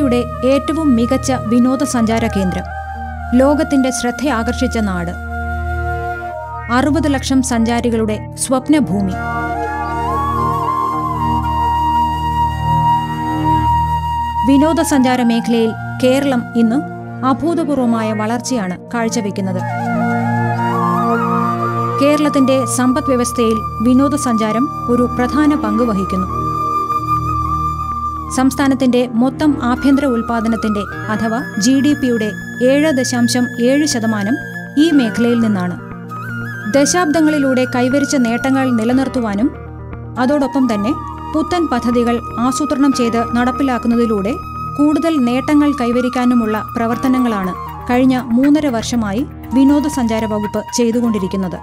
ഇന്ത്യയുടെ ഏറ്റവും മികച്ച വിനോദസഞ്ചാര കേന്ദ്രം, ലോകത്തിന്റെ ശ്രദ്ധയാകർഷിച്ച നാട്, 60 ലക്ഷം സഞ്ചാരികളുടെ സ്വപ്നഭൂമി. വിനോദസഞ്ചാര മേഖലയിൽ കേരളം ഇന്ന് അഭൂതപൂർവമായ വളർച്ചയാണ് കാഴ്ചവെക്കുന്നത്. കേരളത്തിന്റെ സമ്പദ് വ്യവസ്ഥയിൽ വിനോദസഞ്ചാരം ഒരു പ്രധാന പങ്ക് വഹിക്കുന്നു. സംസ്ഥാനത്തിന്റെ മൊത്തം ആഭ്യന്തര ഉൽപാദനത്തിന്റെ അഥവാ GDP-യുടെ 7.7% ഈ മേഖലയിൽ നിന്നാണ്. ദശാബ്ദങ്ങളിലൂടെ കൈവരിച്ച നേട്ടങ്ങൾ നിലനിർത്തുവാനും അതോടൊപ്പം തന്നെ പുത്തൻ പദ്ധതികൾ ആസൂത്രണം ചെയ്ത് നടപ്പിലാക്കുന്നതിലൂടെ കൂടുതൽ നേട്ടങ്ങൾ കൈവരിക്കാനുമുള്ള പ്രവർത്തനങ്ങളാണ് കഴിഞ്ഞ 3.5 വർഷമായി വിനോദസഞ്ചാര വകുപ്പ് ചെയ്തുകൊണ്ടിരിക്കുന്നത്.